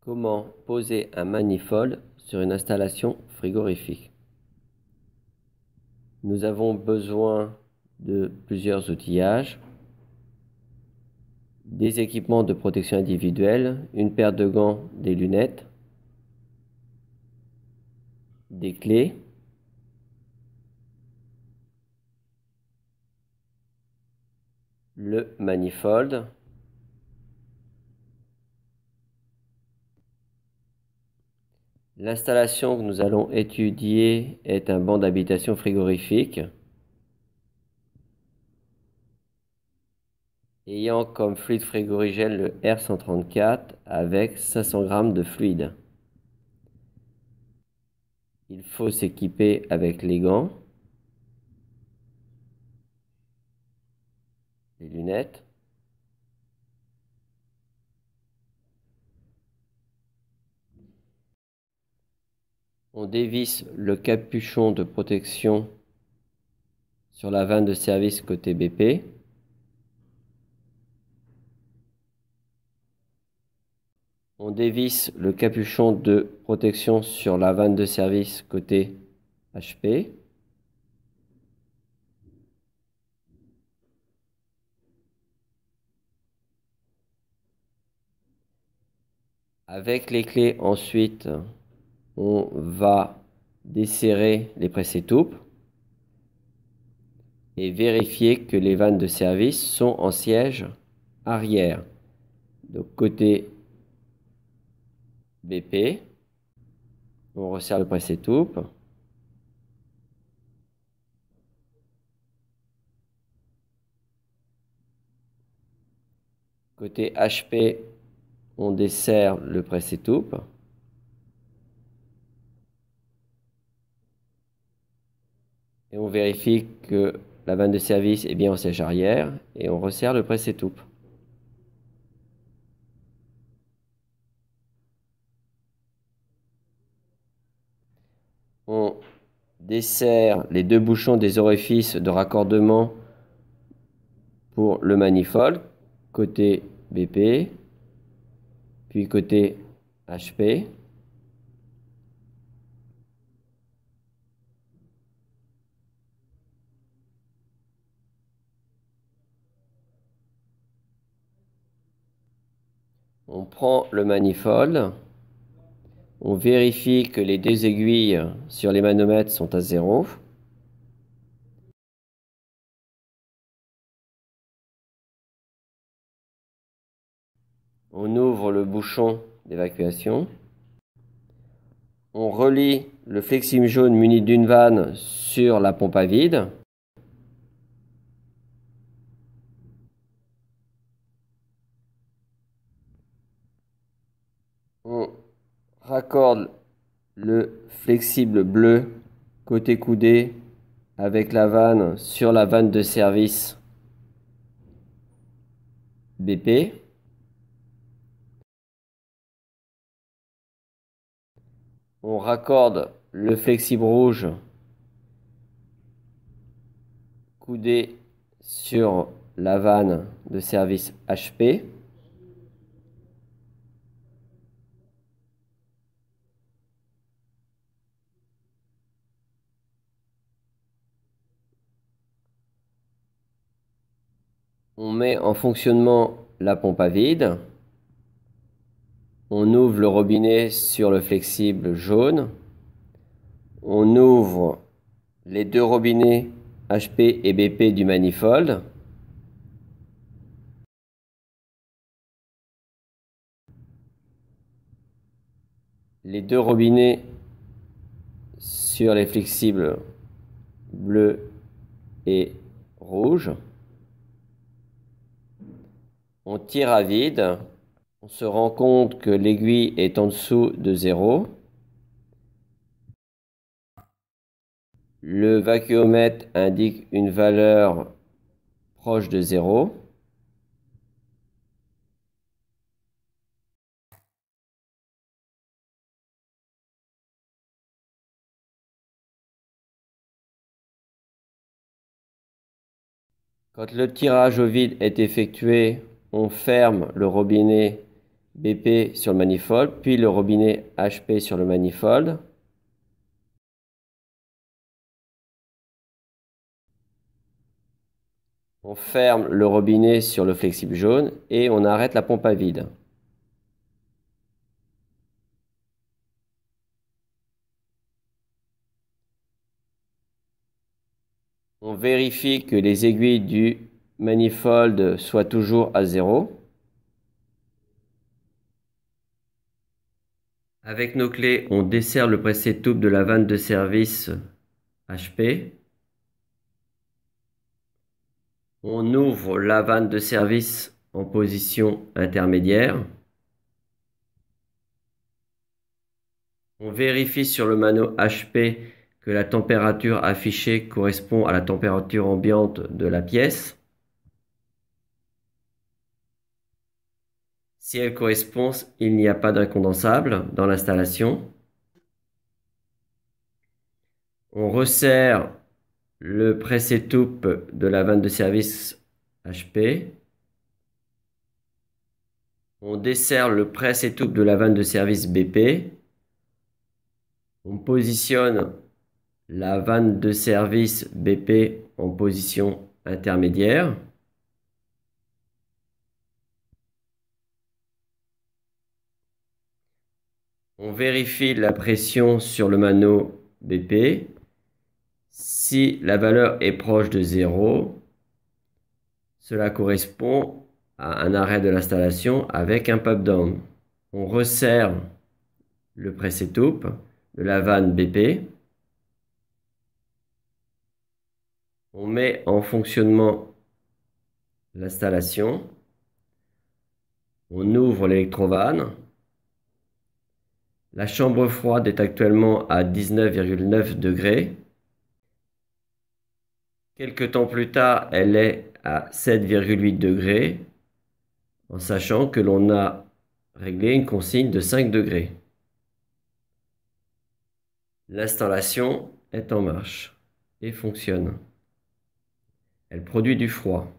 Comment poser un manifold sur une installation frigorifique? Nous avons besoin de plusieurs outillages, des équipements de protection individuelle, une paire de gants, des lunettes, des clés, le manifold, l'installation que nous allons étudier est un banc d'habitation frigorifique ayant comme fluide frigorigène le R134 avec 500 g de fluide. Il faut s'équiper avec les gants, les lunettes, on dévisse le capuchon de protection sur la vanne de service côté BP. On dévisse le capuchon de protection sur la vanne de service côté HP. Avec les clés, ensuite, on va desserrer les presse-étoupes et vérifier que les vannes de service sont en siège arrière. Donc côté BP, on resserre le presse-étoupe. Côté HP, on desserre le presse-étoupe. Et on vérifie que la vanne de service est bien en siège arrière et on resserre le presse-étoupe. On desserre les deux bouchons des orifices de raccordement pour le manifold, côté BP, puis côté HP. On prend le manifold, on vérifie que les deux aiguilles sur les manomètres sont à 0. On ouvre le bouchon d'évacuation. On relie le flexible jaune muni d'une vanne sur la pompe à vide. On raccorde le flexible bleu côté coudé avec la vanne sur la vanne de service BP. On raccorde le flexible rouge coudé sur la vanne de service HP. On met en fonctionnement la pompe à vide. On ouvre le robinet sur le flexible jaune. On ouvre les deux robinets HP et BP du manifold. Les deux robinets sur les flexibles bleu et rouge. On tire à vide. On se rend compte que l'aiguille est en dessous de 0. Le vacuomètre indique une valeur proche de 0. Quand le tirage au vide est effectué, on ferme le robinet BP sur le manifold, puis le robinet HP sur le manifold. On ferme le robinet sur le flexible jaune et on arrête la pompe à vide. On vérifie que les aiguilles du manifold soient toujours à 0. Avec nos clés, on desserre le pressé-tube de la vanne de service HP. On ouvre la vanne de service en position intermédiaire. On vérifie sur le mano HP que la température affichée correspond à la température ambiante de la pièce. Si elle correspond, il n'y a pas d'incondensable dans l'installation. On resserre le pressé-tube de la vanne de service HP. On desserre le pressé-tube de la vanne de service BP. On positionne la vanne de service BP en position intermédiaire. On vérifie la pression sur le mano BP. Si la valeur est proche de 0, cela correspond à un arrêt de l'installation avec un pop-down. On resserre le pressé-tube de la vanne BP. On met en fonctionnement l'installation. On ouvre l'électrovanne. La chambre froide est actuellement à 19,9 degrés. Quelques temps plus tard, elle est à 7,8 degrés, en sachant que l'on a réglé une consigne de 5 degrés. L'installation est en marche et fonctionne. Elle produit du froid.